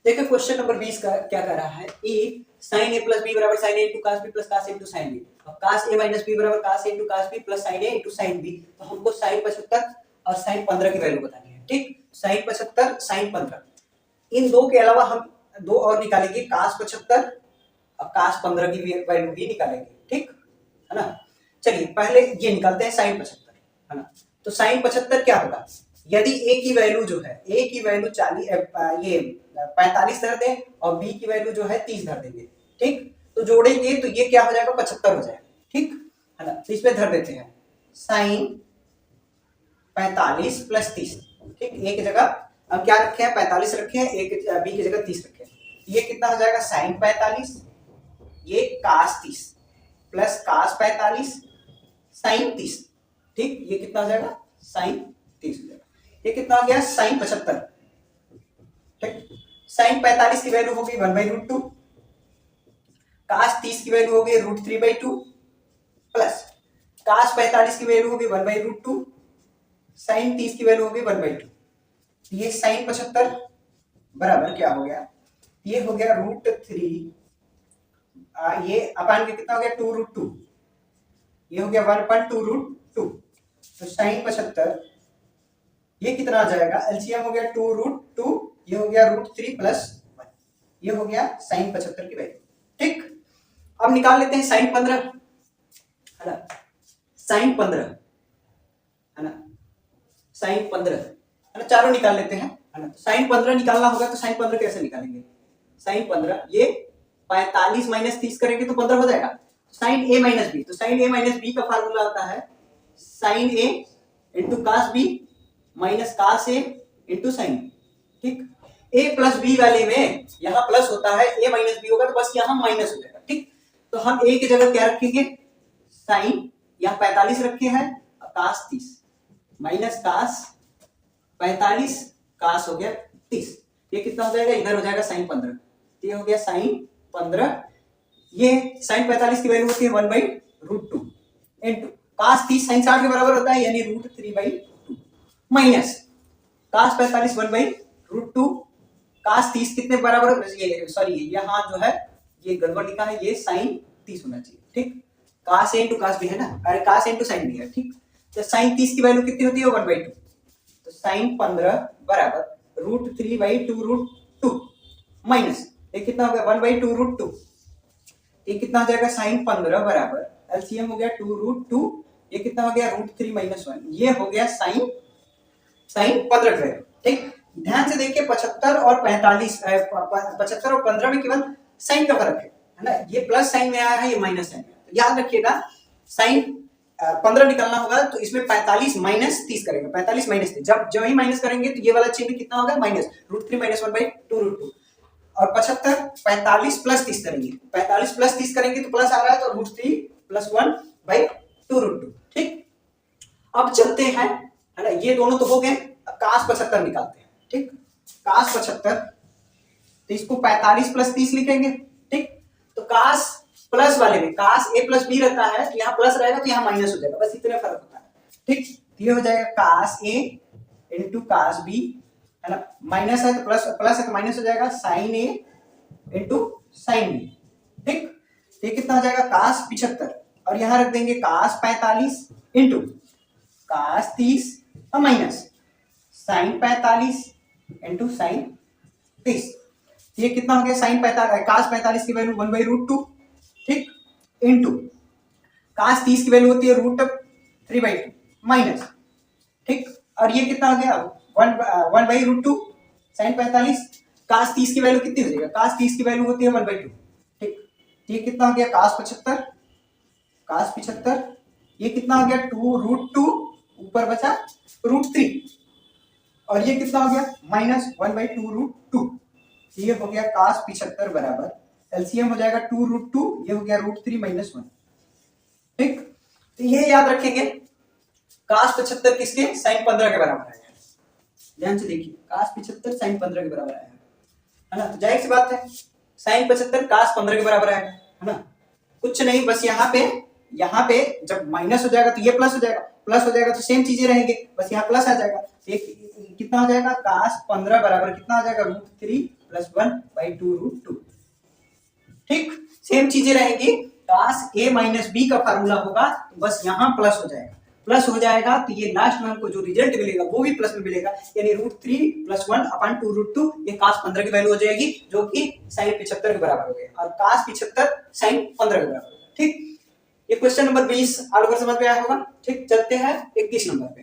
देखिए question number 20 का क्या कर रहा है, a sine a plus b बराबर sine a into cos b plus cos a into sine b, और कास ए माइनस बी बराबर cos a into cos b plus sine a into sine b. तो हमको sign 75 और sign 15 की value बतानी है। ठीक, साइन 75 साइन 15, इन दो के अलावा हम दो और निकालेंगे, कास 75 और कास 15 की वैल्यू भी निकालेंगे। ठीक है ना। चलिए पहले ये निकालते हैं साइन 75, है ना। तो साइन 75 क्या होगा, यदि ए की वैल्यू जो है, ए की वैल्यू 45 धर दें और बी की वैल्यू जो है 30 धर देंगे। ठीक, तो जोड़ेंगे तो ये क्या हो जाएगा, 75 हो जाएगा। ठीक है ना। तो इसमें धर देते हैं साइन 45 प्लस 30। ठीक, ए की जगह अब क्या रखे हैं, 45 रखे हैं, ए की बी की जगह 30 रखे हैं। ये कितना हो जाएगा, साइन 45, ये कास 30 प्लस कास 45 साइन 30। ठीक, ये कितना हो जाएगा, साइन 30 हो जाएगा। ये कितना हो गया, साइन 75। ठीक, साइन 45 की वैल्यू होगी 1/√2, कास 30 की वैल्यू होगी √3/2 प्लस कास 45 की वैल्यू होगी 1/√2, साइन 30 की वैल्यू होगी 1/2। ये साइन 75 बराबर क्या हो गया, ये हो गया √3, ये अपान के कितना हो गया 2√2, ये हो गया 1/2√2। तो साइन 75 ये कितना आ जाएगा, एलसीएम हो गया 2√2, ये हो गया √3 प्लस 1, ये हो गया साइन 75 की वैल्यू। ठीक, अब निकाल लेते हैं साइन 15, है ना। साइन 15 है ना, साइन 15 है ना, चारों निकाल लेते हैं, है ना। तो साइन 15 निकालना होगा, तो साइन 15 कैसे निकालेंगे, साइन 15 ये 45 माइनस 30 करेंगे तो 15 हो जाएगा। साइन ए माइनस बी, तो साइन ए माइनस बी का फार्मूला आता है sine a into cos b minus cos a into sine. ठीक, ए प्लस बी वाले में यहां प्लस होता है, ए माइनस बी होगा तो बस यहां माइनस हो जाएगा। ठीक, तो हम ए की जगह क्या रखेंगे, साइन यहां 45 रखे हैं, कास 30 माइनस कास 45 कास हो गया 30, ये कितना हो जाएगा, इधर हो जाएगा साइन 15, ये हो गया साइन 15। ये साइन 45 की वैल्यू होती है 1/√2 इंटू कास 30 साइन 60 के बराबर होता है, यानी √3/2 माइनस कास 45 1/√2, कास 30 कितने बराबर, ये सॉरी यहाँ जो है ये गड़बड़ लिखा है, ये साइन 30 होना चाहिए। ठीक, कास ए इंटू कास बी है ना, अरे कास ए इंटू साइन बी है। ठीक, तो साइन 30 की वैल्यू कितनी होती है 1/2, तो साइन 15 बराबर √3/2√2 माइनस ये कितना हो गया 1/2√2, ये कितना हो जाएगा साइन 15 बराबर एलसीएम हो गया 2√2, ये कितना हो गया √3 - 1, ये हो गया साइन 15 की वैल्यू। ठीक, ध्यान से देखिए 75 और 75 और 15 में केवल साइन का फर्क है ना, ये प्लस साइन में आया है, ये माइनस साइन में आया है। तो याद रखिएगा साइन 15 निकालना होगा तो इसमें 45 माइनस 30 करेंगे, 45 माइनस 30, जब ही माइनस करेंगे तो ये वाला चिन्ह कितना होगा, माइनस √3 - 1/2√2, और 75 45 प्लस 30 करेंगे, 45 प्लस 30 करेंगे तो प्लस आ रहा है, तो √3 + 1/2√2। ठीक, अब चलते हैं, है ना, ये दोनों तो हो गए, कास 75 निकालते हैं। ठीक, कास 75, तो इसको 45 प्लस 30 लिखेंगे। ठीक, तो कास प्लस वाले में कास ए प्लस बी रहता है, तो यहाँ प्लस रहेगा तो यहाँ माइनस हो जाएगा, बस इतने फर्क होता है। ठीक, ये हो जाएगा कास ए इंटू कास बी, है ना, माइनस है तो प्लस, प्लस है तो माइनस हो जाएगा, sine a into sine B. ठीक, ये कितना हो जाएगा कास 75, और यहाँ रख देंगे कास 45 इंटू कास 30 और माइनस साइन 45 इंटू साइन 30, ये कितना हो गया साइन 45, कास 45 की वैल्यू 1/√2, ठीक, इंटू कास 30 की वैल्यू होती है √3/2 माइनस, ठीक, और ये कितना हो गया 1/√2 साइन 45, कास 30 की वैल्यू कितनी हो जाएगा, कास 30 की वैल्यू होती है 1/2। ठीक, ये कितना हो गया कास 75, ये कितना हो गया 2√2, ऊपर बचा √3, और ये कितना हो गया माइनस 1/2√2, ये हो गया कास 75 बराबर एलसीएम हो जाएगा 2√2, ये हो गया √3 - 1। ठीक, तो ये याद रखेंगे कास 75 किसके, साइन 15 के बराबर आया है। ध्यान से देखिए कास 75 साइन 15 के बराबर आया है ना, तो जाहिर सी बात है साइन 75 कास 15 के बराबर आया है ना, कुछ नहीं, बस यहाँ पे यहाँ पे जब माइनस हो जाएगा तो ये प्लस हो जाएगा, प्लस हो जाएगा तो सेम चीजें रहेंगे, बस यहाँ प्लस आ जाएगा। एक कितना हो जाएगा cos 15 बराबर कितना आ जाएगा √3 + 1/2 √2। ठीक, सेम चीजें रहेंगी। cos a - b का फार्मूला होगा तो बस यहाँ प्लस हो जाएगा, प्लस हो जाएगा तो ये लास्ट में हमको जो रिजल्ट मिलेगा वो भी प्लस में मिलेगा, यानी √3 + 1/2 √2 ये cos 15 की वैल्यू हो जाएगी, जो कि sin 75 के बराबर हो गया, और cos 75 sin 15 के बराबर। ठीक, ये क्वेश्चन नंबर 20 आप लोगों को समझ में आया होगा। ठीक, चलते हैं 21 नंबर पे।